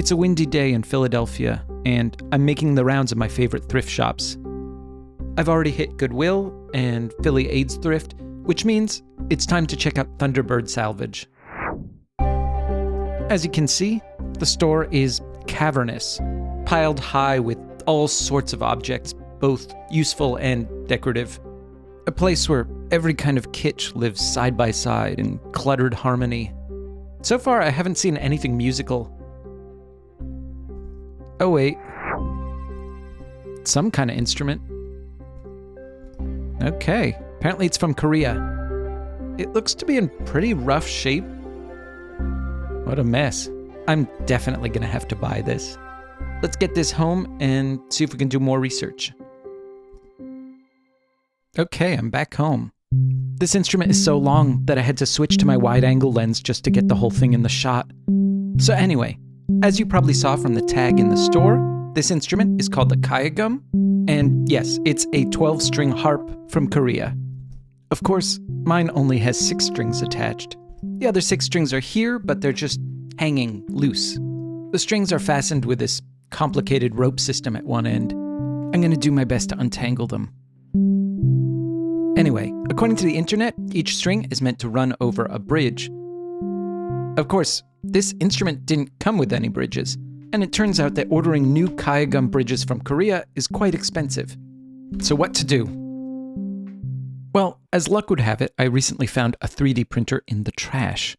It's a windy day in Philadelphia, and I'm making the rounds of my favorite thrift shops. I've already hit Goodwill and Philly AIDS Thrift, which means it's time to check out Thunderbird Salvage. As you can see, the store is cavernous, piled high with all sorts of objects, both useful and decorative. A place where every kind of kitsch lives side by side in cluttered harmony. So far, I haven't seen anything musical. Oh wait. Some kind of instrument. Okay, apparently it's from Korea. It looks to be in pretty rough shape. What a mess. I'm definitely gonna have to buy this. Let's get this home and see if we can do more research. Okay, I'm back home. This instrument is so long that I had to switch to my wide-angle lens just to get the whole thing in the shot. So anyway, as you probably saw from the tag in the store, this instrument is called the Gayageum, and yes, it's a 12-string harp from Korea. Of course, mine only has 6 strings attached. The other 6 strings are here, but they're just hanging loose. The strings are fastened with this complicated rope system at one end. I'm going to do my best to untangle them. Anyway, according to the internet, each string is meant to run over a bridge. Of course, this instrument didn't come with any bridges, and it turns out that ordering new Gayageum bridges from Korea is quite expensive. So what to do? Well, as luck would have it, I recently found a 3D printer in the trash.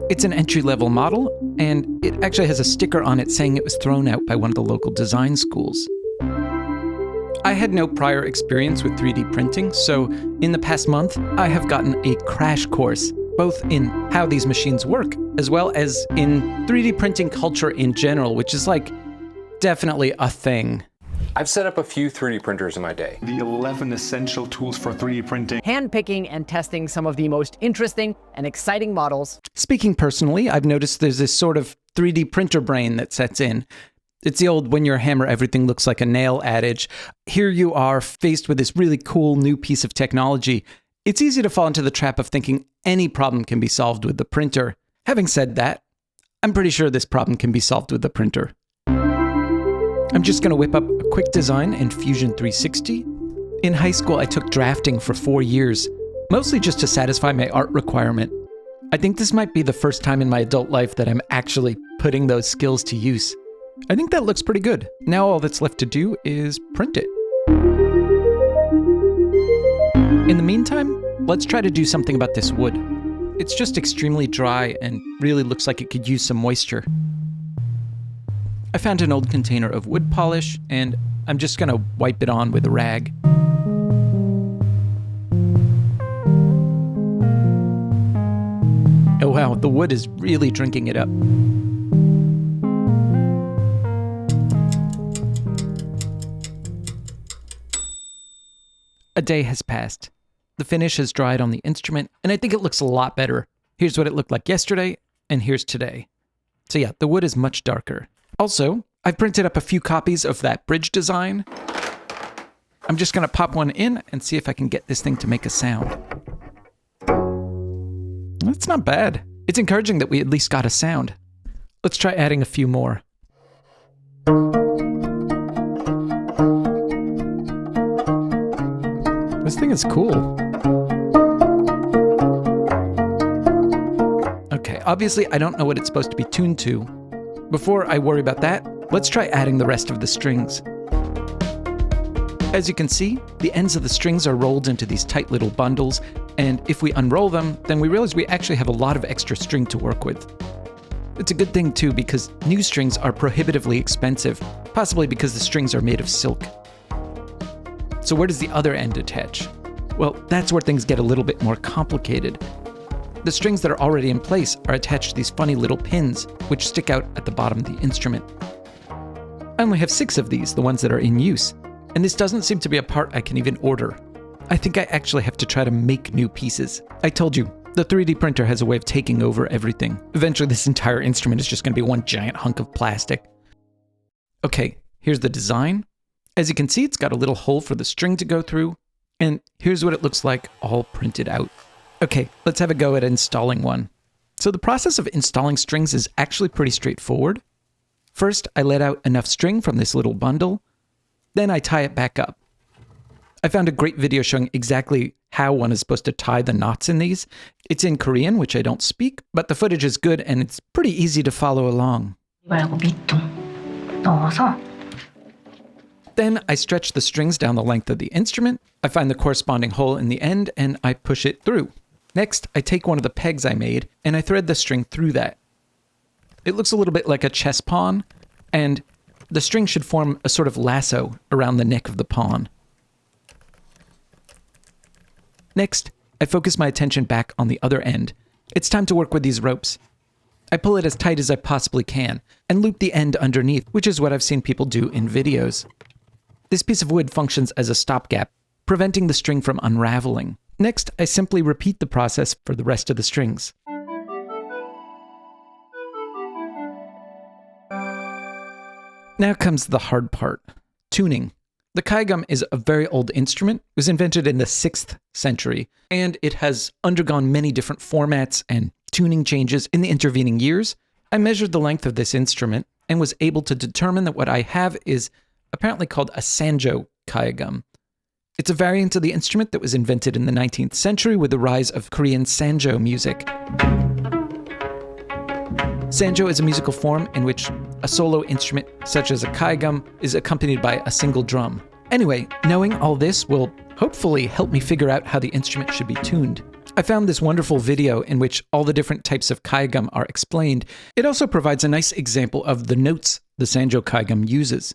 It's an entry-level model, and it actually has a sticker on it saying it was thrown out by one of the local design schools. I had no prior experience with 3D printing, so in the past month, I have gotten a crash course, both in how these machines work, as well as in 3D printing culture in general, which is like definitely a thing. I've set up a few 3D printers in my day. The 11 essential tools for 3D printing. Handpicking and testing some of the most interesting and exciting models. Speaking personally, I've noticed there's this sort of 3D printer brain that sets in. It's the old when you're a hammer, everything looks like a nail adage. Here you are faced with this really cool new piece of technology. It's easy to fall into the trap of thinking any problem can be solved with the printer. Having said that, I'm pretty sure this problem can be solved with the printer. I'm just going to whip up a quick design in Fusion 360. In high school, I took drafting for 4 years, mostly just to satisfy my art requirement. I think this might be the first time in my adult life that I'm actually putting those skills to use. I think that looks pretty good. Now all that's left to do is print it. In the meantime, let's try to do something about this wood. It's just extremely dry and really looks like it could use some moisture. I found an old container of wood polish, and I'm just gonna wipe it on with a rag. Oh wow, the wood is really drinking it up. A day has passed. The finish has dried on the instrument, and I think it looks a lot better. Here's what it looked like yesterday, and here's today. So yeah, the wood is much darker. Also, I've printed up a few copies of that bridge design. I'm just gonna pop one in and see if I can get this thing to make a sound. That's not bad. It's encouraging that we at least got a sound. Let's try adding a few more. This thing is cool. Okay, obviously I don't know what it's supposed to be tuned to. Before I worry about that, let's try adding the rest of the strings. As you can see, the ends of the strings are rolled into these tight little bundles, and if we unroll them, then we realize we actually have a lot of extra string to work with. It's a good thing too, because new strings are prohibitively expensive, possibly because the strings are made of silk. So where does the other end attach? Well, that's where things get a little bit more complicated. The strings that are already in place are attached to these funny little pins, which stick out at the bottom of the instrument. I only have 6 of these, the ones that are in use, and this doesn't seem to be a part I can even order. I think I actually have to try to make new pieces. I told you, the 3D printer has a way of taking over everything. Eventually this entire instrument is just going to be one giant hunk of plastic. Okay, here's the design. As you can see, it's got a little hole for the string to go through, and here's what it looks like all printed out. Okay, let's have a go at installing one. So the process of installing strings is actually pretty straightforward. First, I let out enough string from this little bundle. Then I tie it back up. I found a great video showing exactly how one is supposed to tie the knots in these. It's in Korean, which I don't speak, but the footage is good and it's pretty easy to follow along. Then I stretch the strings down the length of the instrument. I find the corresponding hole in the end and I push it through. Next, I take one of the pegs I made and I thread the string through that. It looks a little bit like a chess pawn, and the string should form a sort of lasso around the neck of the pawn. Next, I focus my attention back on the other end. It's time to work with these ropes. I pull it as tight as I possibly can and loop the end underneath, which is what I've seen people do in videos. This piece of wood functions as a stopgap, preventing the string from unraveling. Next, I simply repeat the process for the rest of the strings. Now comes the hard part, tuning. The Gayageum is a very old instrument. It was invented in the 6th century, and it has undergone many different formats and tuning changes in the intervening years. I measured the length of this instrument and was able to determine that what I have is apparently called a sanjo Gayageum. It's a variant of the instrument that was invented in the 19th century with the rise of Korean sanjo music. Sanjo is a musical form in which a solo instrument, such as a Gayageum, is accompanied by a single drum. Anyway, knowing all this will hopefully help me figure out how the instrument should be tuned. I found this wonderful video in which all the different types of Gayageum are explained. It also provides a nice example of the notes the sanjo Gayageum uses.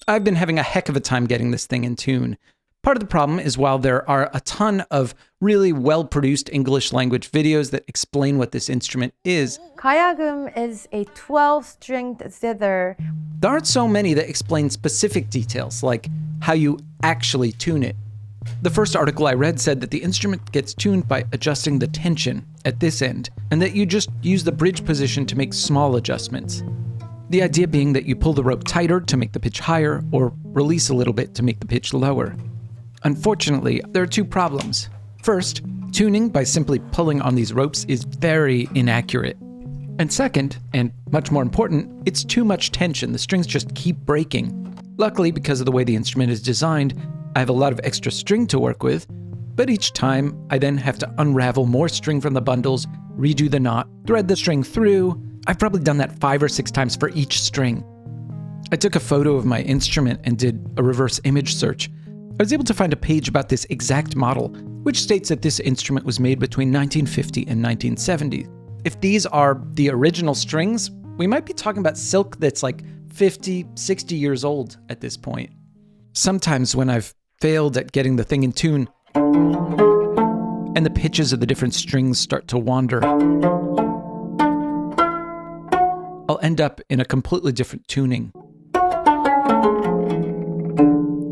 I've been having a heck of a time getting this thing in tune. Part of the problem is while there are a ton of really well-produced English language videos that explain what this instrument is, Gayageum is a 12-stringed zither. there aren't so many that explain specific details, like how you actually tune it. The first article I read said that the instrument gets tuned by adjusting the tension at this end, and that you just use the bridge position to make small adjustments. The idea being that you pull the rope tighter to make the pitch higher, or release a little bit to make the pitch lower. Unfortunately, there are two problems. First, tuning by simply pulling on these ropes is very inaccurate. And second, and much more important, it's too much tension. The strings just keep breaking. Luckily, because of the way the instrument is designed, I have a lot of extra string to work with, but each time I then have to unravel more string from the bundles, redo the knot, thread the string through. I've probably done that 5 or 6 times for each string. I took a photo of my instrument and did a reverse image search. I was able to find a page about this exact model, which states that this instrument was made between 1950 and 1970. If these are the original strings, we might be talking about silk that's like 50, 60 years old at this point. Sometimes when I've failed at getting the thing in tune, and the pitches of the different strings start to wander, I'll end up in a completely different tuning.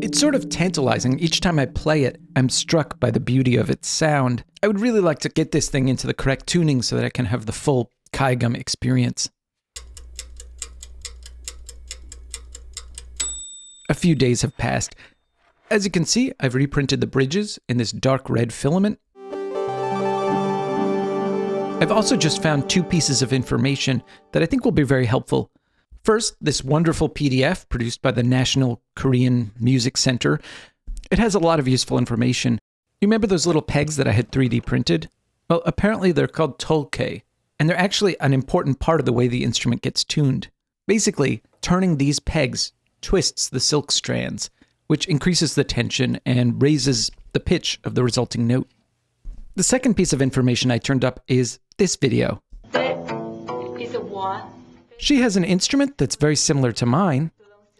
It's sort of tantalizing. Each time I play it, I'm struck by the beauty of its sound. I would really like to get this thing into the correct tuning so that I can have the full Gayageum experience. A few days have passed. As you can see, I've reprinted the bridges in this dark red filament. I've also just found 2 pieces of information that I think will be very helpful. First, this wonderful PDF produced by the National Korean Music Center. It has a lot of useful information. You remember those little pegs that I had 3D printed? Well, apparently they're called tolke, and they're actually an important part of the way the instrument gets tuned. Basically, turning these pegs twists the silk strands, which increases the tension and raises the pitch of the resulting note. The second piece of information I turned up is this video. She has an instrument that's very similar to mine,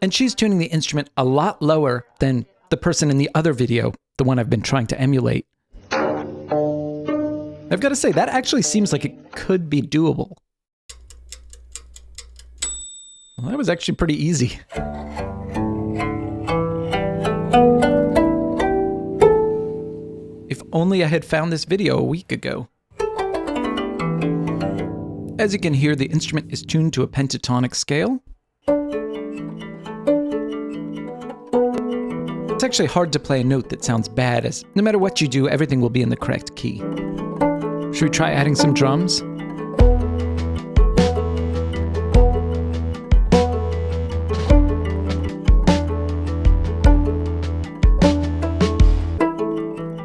and she's tuning the instrument a lot lower than the person in the other video, the one I've been trying to emulate. I've got to say, that actually seems like it could be doable. Well, that was actually pretty easy. If only I had found this video a week ago. As you can hear, the instrument is tuned to a pentatonic scale. actually hard to play a note that sounds bad, as no matter what you do, everything will be in the correct key. Should we try adding some drums?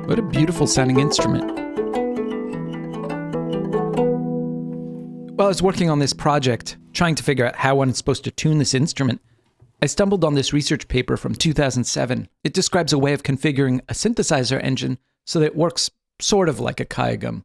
What a beautiful sounding instrument. While I was working on this project, trying to figure out how one is supposed to tune this instrument, I stumbled on this research paper from 2007. It describes a way of configuring a synthesizer engine so that it works sort of like a Gayageum.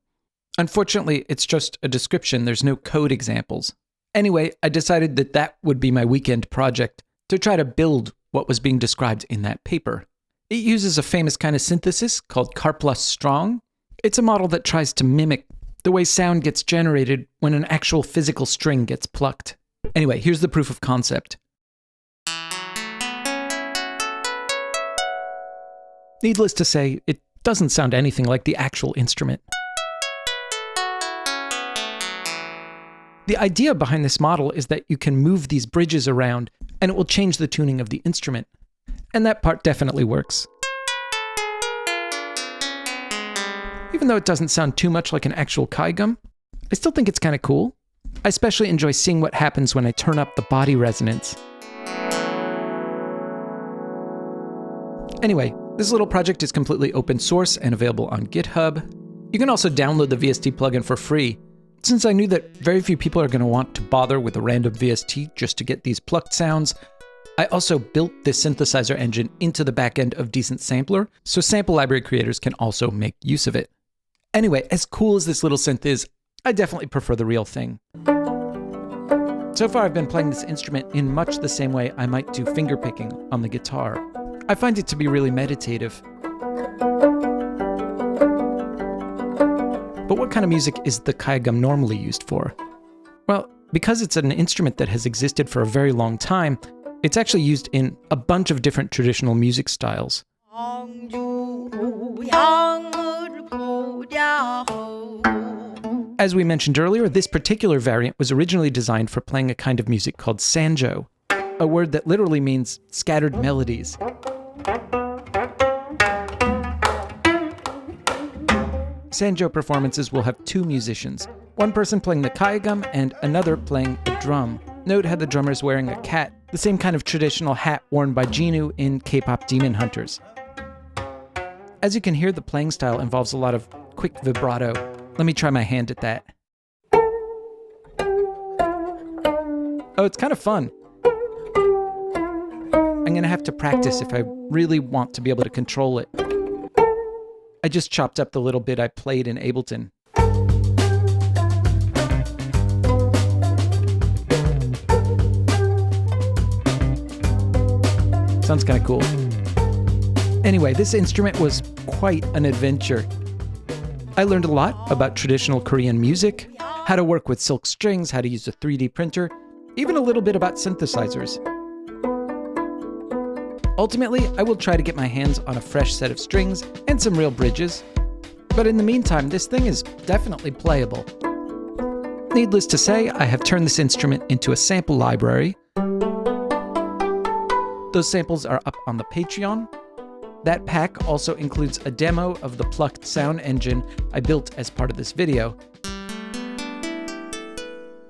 Unfortunately, it's just a description, there's no code examples. Anyway, I decided that that would be my weekend project, to try to build what was being described in that paper. It uses a famous kind of synthesis called harp plus strong. It's a model that tries to mimic the way sound gets generated when an actual physical string gets plucked. Anyway, here's the proof of concept. Needless to say, it doesn't sound anything like the actual instrument. The idea behind this model is that you can move these bridges around and it will change the tuning of the instrument. And that part definitely works. Even though it doesn't sound too much like an actual Gayageum, I still think it's kind of cool. I especially enjoy seeing what happens when I turn up the body resonance. Anyway, this little project is completely open source and available on GitHub. You can also download the VST plugin for free. Since I knew that very few people are going to want to bother with a random VST just to get these plucked sounds, I also built this synthesizer engine into the backend of Decent Sampler, so sample library creators can also make use of it. Anyway, as cool as this little synth is, I definitely prefer the real thing. So far I've been playing this instrument in much the same way I might do fingerpicking on the guitar. I find it to be really meditative. But what kind of music is the Gayageum normally used for? Well, because it's an instrument that has existed for a very long time, it's actually used in a bunch of different traditional music styles. As we mentioned earlier, this particular variant was originally designed for playing a kind of music called sanjo, a word that literally means scattered melodies. Sanjo performances will have two musicians, one person playing the Gayageum and another playing a drum. Note how the drummer is wearing a cat, the same kind of traditional hat worn by Jinnu in K-pop Demon Hunters. As you can hear, the playing style involves a lot of quick vibrato. Let me try my hand at that. Oh, it's kind of fun. I'm gonna have to practice if I really want to be able to control it. I just chopped up the little bit I played in Ableton. Sounds kind of cool. Anyway, this instrument was quite an adventure. I learned a lot about traditional Korean music, how to work with silk strings, how to use a 3D printer, even a little bit about synthesizers. Ultimately, I will try to get my hands on a fresh set of strings and some real bridges. But in the meantime, this thing is definitely playable. Needless to say, I have turned this instrument into a sample library. Those samples are up on the Patreon. That pack also includes a demo of the plucked sound engine I built as part of this video.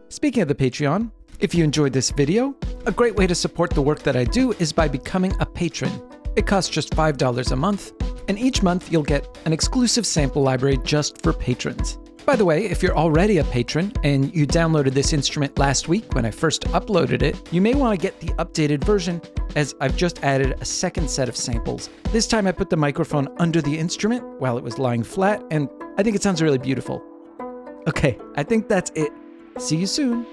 Speaking of the Patreon, if you enjoyed this video, a great way to support the work that I do is by becoming a patron. It costs just $5 a month, and each month you'll get an exclusive sample library just for patrons. By the way, if you're already a patron and you downloaded this instrument last week when I first uploaded it, you may want to get the updated version, as I've just added a second set of samples. This time I put the microphone under the instrument while it was lying flat, and I think it sounds really beautiful. Okay, I think that's it. See you soon.